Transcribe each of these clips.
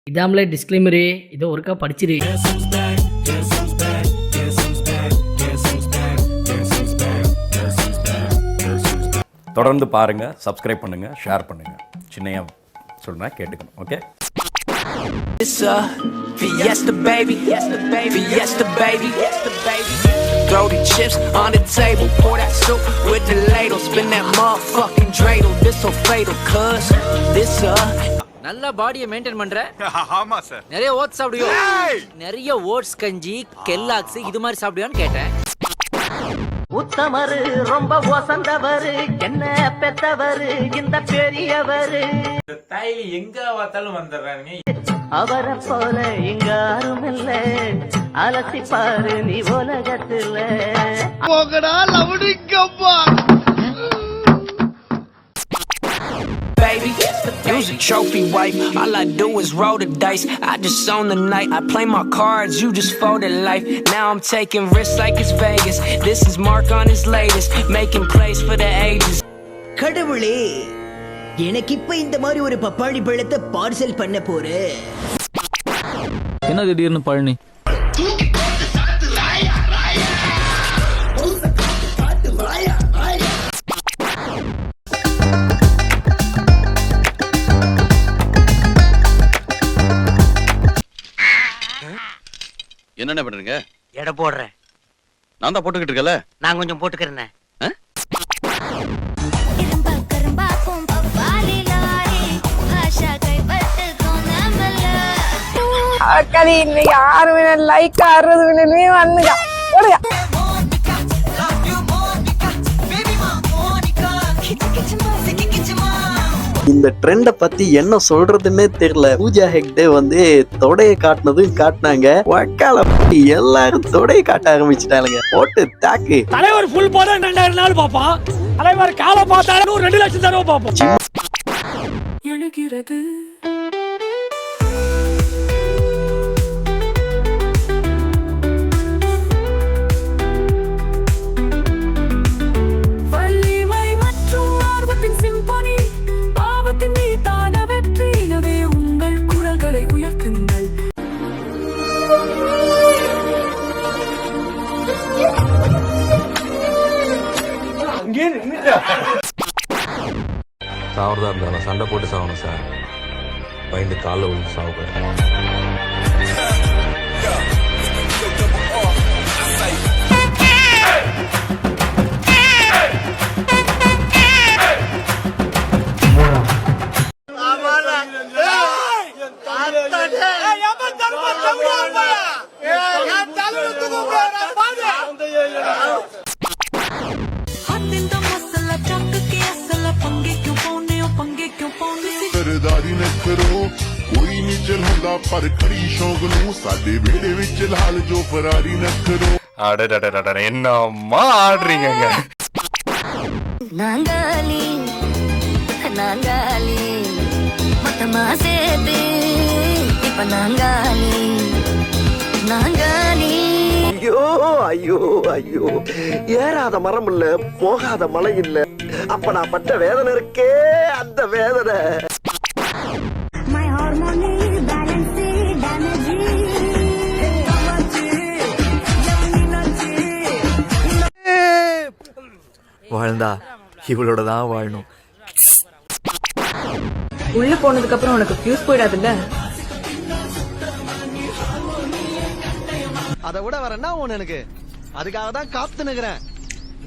இதாமலே disclaimer இதோ ஒருக்கா படிச்சிரு. தொடர்ந்து பாருங்கள், சப்ஸ்கிரைப் பண்ணுங்கள், ஷேர் பண்ணுங்கள். சின்னையா சொல்கிறேன், கேட்டுக்கணும். Okay. It's a fiesta baby, fiesta baby. Throw the chips on the table, pour that soup with the ladle, spin that motherfucking dreidel. This so fatal, cuz this நல்ல பாடியை மெயின்டைன் பண்ற. ஆமா sir. நிறைய oats சாப்பிடுவியோ? நிறைய oats கஞ்சி, Kellogg's இது மாதிரி சாப்பிடுவியான்னு கேட்டேன். உத்தமரு ரொம்ப வசந்தவரு, என்ன பெத்தவரு இந்த பெரியவரு, தாயில எங்க பார்த்தாலும் வந்துடுறாங்க. அவரை போல இங்க யாரும் இல்ல, அலசி பாரு நீ உலகத்துல. baby, use a trophy wife. All I do is roll the dice. I just own the night. I play my cards, you just folded life. Now I'm taking risks like it's Vegas. This is Mark on his latest, making plays for the ages. கடவுளே, எனக்கு இப்ப இந்த மாதிரி ஒரு பப்பாளி பழத்தை parcel பண்ண போறேன். என்ன திடீர்னு பழனி? என்ன பண்றீங்க? எடை போடுறேன். நான் தான் போட்டுக்கிட்டு இருக்கல. நான் கொஞ்சம் போட்டுக்கிறேன். அக்கடி இன்னைக்கு 6 மினிட் லைக் 60 மினிட் வந்துங்க. இந்த ட்ரெண்ட பத்தி என்ன சொல்றதுன்னே தெரியல. பூஜா ஹெக்டே வந்து தொடைய காட்டினதும் காட்டினாங்க. வக்கால எல்லாரும் தொடைய காட்ட ஆரம்பிச்சுட்டாங்க. போட்டு தாக்கு. தலைவர் ஃபுல் போட 2000 நாள் பாப்போம். தலைவர் காலை பார்த்தாலும் 2 லட்சம் தடவை பாப்போம். எழுகிறது சாவறதா இருந்தாலும் சண்டை போட்டு சாகணும் சார். பயந்து காலில் விழுந்து சாப்பிடுறேன். ਸਰਦਾਰੀ ਨਾ ਕਰੋ ਕੋਈ ਨਹੀਂ ਚਲਾਉਂਦਾ ਪਰ ਖੜੀ ਸ਼ੌਂਕ ਨੂੰ ਸਾਡੇ ਵੇੜੇ ਵਿੱਚ ਲਾਲ ਜੋ ਫਰਾਰੀ ਨਾ ਕਰੋ. அடடடடட என்னம்மா ஆடுறீங்க? நாங்காலி நாங்காலி மொத்தமா சேர்த்து இப்ப நாங்காலி நாங்காலி. ஐயோ ஐயோ ஐயோ, ஏறாத மரம் இல்ல, போகாத மலை இல்ல. அப்ப நான் பட்ட வேதனை இருக்கே, அந்த வேதனை. வாழ்ந்தா இவளோட தான் வாழணும். உள்ள போனதுக்கு அப்புறம் உனக்கு ஃபியூஸ் போயிடாதுல்ல. அதை விட வர என்ன ஒண்ணு எனக்கு, அதுக்காக தான் காத்து நிக்கிறேன்.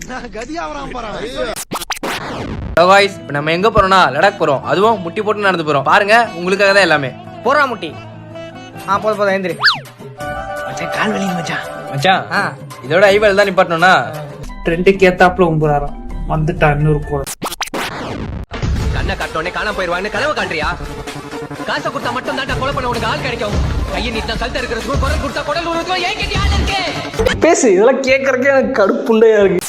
நான் கதியா வராம போறேன். இப்போ நம்ம எங்க போறோம்னா லடாக் போறோம். அதுவும் முட்டி போட்டு நடந்து போறோம். பாருங்க, உங்களுக்காக தான் எல்லாமே. போறா முட்டி. போதும் எந்திரி மச்சான். கால் வலி மச்சான். இதோட ஐவேல் தான் நிப்பாட்டணும்னா ட்ரெண்டுக்கு ஏத்தாப்புல உம்புறாராம். வந்துட்டா இன்னொரு கூட. கண்ணை கட்டோடனே காணாம போயிருவாங்கன்னு கனவு காண்றியா? காசை கொடுத்தா மட்டும் தான் கொலை பண்ண உனக்கு ஆள் கிடைக்கும். கையை நீட்டா கழுத்த இருக்கிறதுக்கு குரல் கொடுத்தா குடல் உனக்கு ஏன் கேட்டி ஆள் இருக்கு. பேசு, இதெல்லாம் கேட்கறக்கே எனக்கு கடுப்புண்டையா இருக்கு.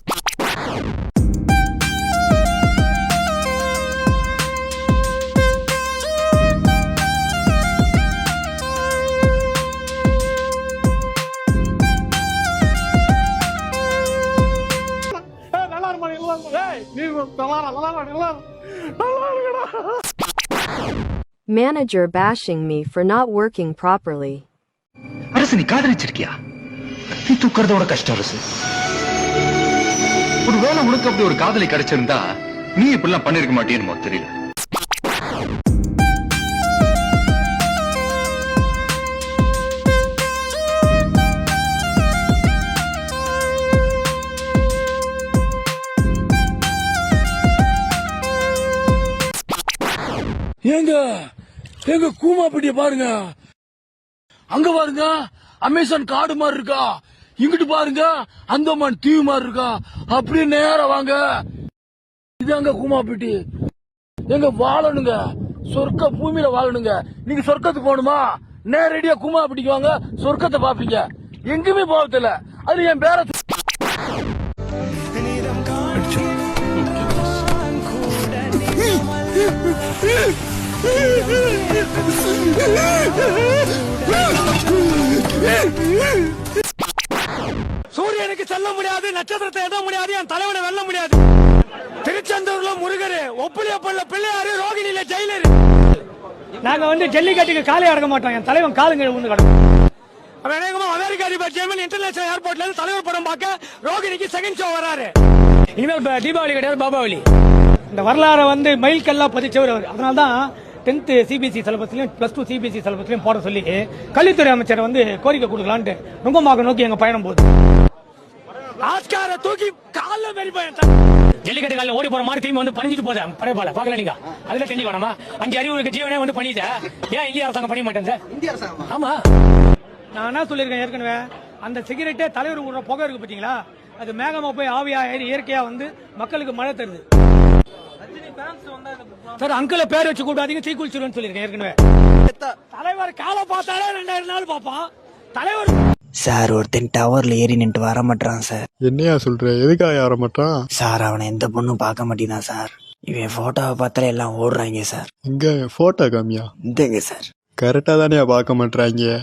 Manager bashing me for not working properly. அரசு நீ காதலிச்சிருக்கியா? நீ தூக்கறதோட கஷ்டம் அரசு. ஒருவேளை உனக்கு அப்படி ஒரு காதலி கிடைச்சிருந்தா நீ இப்படிலாம் பண்ணிருக்க மாட்டேன்னு தெரியல. எங்க கூமாப்பட்டிய பாருங்க, அங்க பாருங்க அமேசான் காடு மாதிரி இருக்கா, இங்கிட்டு பாருங்க அந்தமான் தீவு மாதிரி இருக்கா. அப்படியே நேரா வாங்க, இதாங்க கூமாப்பட்டி. எங்க வாழணுங்க, சொர்க்க பூமியில வாழணுங்க. நீங்க சொர்க்கத்துக்கு போகணுமா, நேரடியா கூமாப்பட்டிக்கு வாங்க, சொர்க்கத்தை பாப்பீங்க. எங்குமே போகல. அது என் பேர சூரியனுக்கு செல்ல முடியாது, நட்சத்திரத்தை எட முடியாது, என் தலைவனை வெல்ல முடியாது. திருச்செந்தூர்ல முருகரு, ஒப்புளியப்பள்ள பிள்ளையாரு, ரோகிணியில ஜெயிலரு. நாங்க வந்து ஜல்லிக்கட்டுக்கு காலை அடக்க மாட்டோம், என் தலைவன் காலுங்க ஒண்ணு கிடக்கும். அமெரிக்கா அதிபர் ஜெர்மன் இன்டர்நேஷனல் ஏர்போர்ட்ல இருந்து தலைவர் படம் பார்க்க ரோகிணிக்கு செகண்ட் ஷோ வராரு. இனிமேல் தீபாவளி கிடையாது, பாபாவளி. இந்த வரலாறு வந்து மைல் கல்லா பதிச்சவர் அவர். அதனால தான் 10th சிபிஎஸ்சி சிலபஸ்லயும் +2 சிபிஎஸ்சி சிலபஸ்லயும் போட சொல்லி கல்வித்துறை அமைச்சரை வந்து கோரிக்கை கொடுக்கலான்ட்டு நுங்கமாக நோக்கி எங்க பயணம் போகுது. ஆஸ்கார தூக்கி கால்ல வெறி பயன் ஜல்லிக்கட்டு காலில் ஓடி போற மாதிரி திரும்பி வந்து பணிஞ்சிட்டு போதே பரவாயில்ல பாக்கல. நீங்க அதுல தெரிஞ்சு வேணாமா, 5 அறிவு இருக்க ஜீவனே வந்து பண்ணிட்ட. ஏன் இந்திய அரசாங்கம் பண்ணி மாட்டேன்? இந்திய அரசாங்கம் ஆமா. நான் என்ன சொல்லியிருக்கேன் ஏற்கனவே, அந்த சிகரெட்டே தலைவர் விடுற புகை இருக்கு பாத்தீங்களா, அது மேகமா போய் ஆவியா ஏறி இயற்கையா வந்து மக்களுக்கு மழை தருது. சார் அங்கிள பேர் வச்சு கூடாதீங்க, தீ குளிச்சிருன்னு சொல்லியிருக்கேன் ஏற்கனவே. தலைவர் காலை பார்த்தாலே 2000 நாள் பார்ப்பான் தலைவர். சார் ஒருத்தன் டவர்ல ஏறி நின்று வர மாட்டான் சார். என்னையா சொல்ற, எதுக்காக வர மாட்டான் சார்? அவனை எந்த பொண்ணும் பார்க்க மாட்டேங்கிறான் சார். இவன் போட்டோவை பார்த்தாலே எல்லாம் ஓடுறாங்க சார். இங்க போட்டோ காமியா? இந்தங்க சார். கரெக்டா தானே பார்க்க மாட்டாங்க.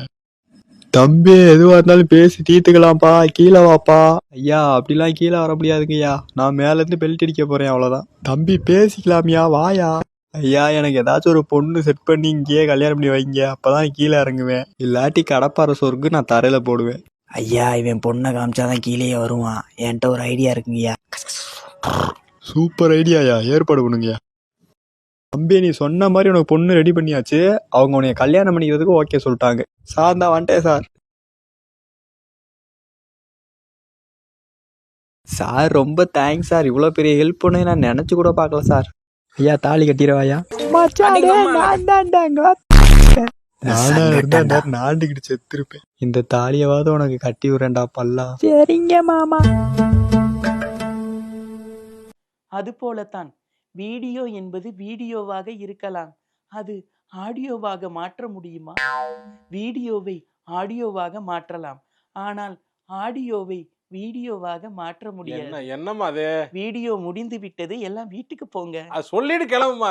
தம்பி எதுவா இருந்தாலும் பேசி தீர்த்துக்கலாம்ப்பா, கீழே வாப்பா. ஐயா அப்படிலாம் கீழே வர முடியாதுங்கய்யா, நான் மேல இருந்து பெல்ட் அடிக்க போறேன், அவ்வளவுதான். தம்பி பேசிக்கலாமியா, வாயா. ஐயா எனக்கு ஏதாச்சும் ஒரு பொண்ணு செட் பண்ணி இங்கேயே கல்யாணம் பண்ணி வைங்க, அப்பதான் கீழே இறங்குவேன். இல்லாட்டி கடப்பார சொர்க்கு நான் தரையில போடுவேன். ஐயா இவன் பொண்ணை காமிச்சாதான் கீழே வருவான். என்கிட்ட ஒரு ஐடியா இருக்குங்கய்யா. சூப்பர் ஐடியாயா, ஏற்பாடு பண்ணுங்கய்யா. தம்பி நீ சொன்ன மாதிரி உனக்கு பொண்ணு ரெடி பண்ணியாச்சு, அவங்க உனைய கல்யாணம் பண்ணிக்கிறதுக்கு ஓகே சொல்லிட்டாங்க. சார் தான் வந்துட்டேன் சார். சார் ரொம்ப தேங்க்ஸ் சார், இவ்வளோ பெரிய ஹெல்ப் பண்ணி நான் நினைச்சு கூட பார்க்கல சார். ஐயா தாலி கட்டிடுவாயா? நானா இருந்தா நாண்டுகிட்டு செத்துருப்பேன். இந்த தாலியவாவது உனக்கு கட்டி விடுறேன்டா பல்லா. சரிங்க மாமா. அது போலத்தான் வீடியோ என்பது வீடியோவாக இருக்கலாம், அது ஆடியோவாக மாற்ற முடியுமா? வீடியோவை ஆடியோவாக மாற்றலாம், ஆனால் ஆடியோவை வீடியோவாக மாற்ற முடியாது. என்னமா அது? வீடியோ முடிந்து விட்டது, எல்லாம் வீட்டுக்கு போங்க. சொல்லிட்டு கிளம்புமா.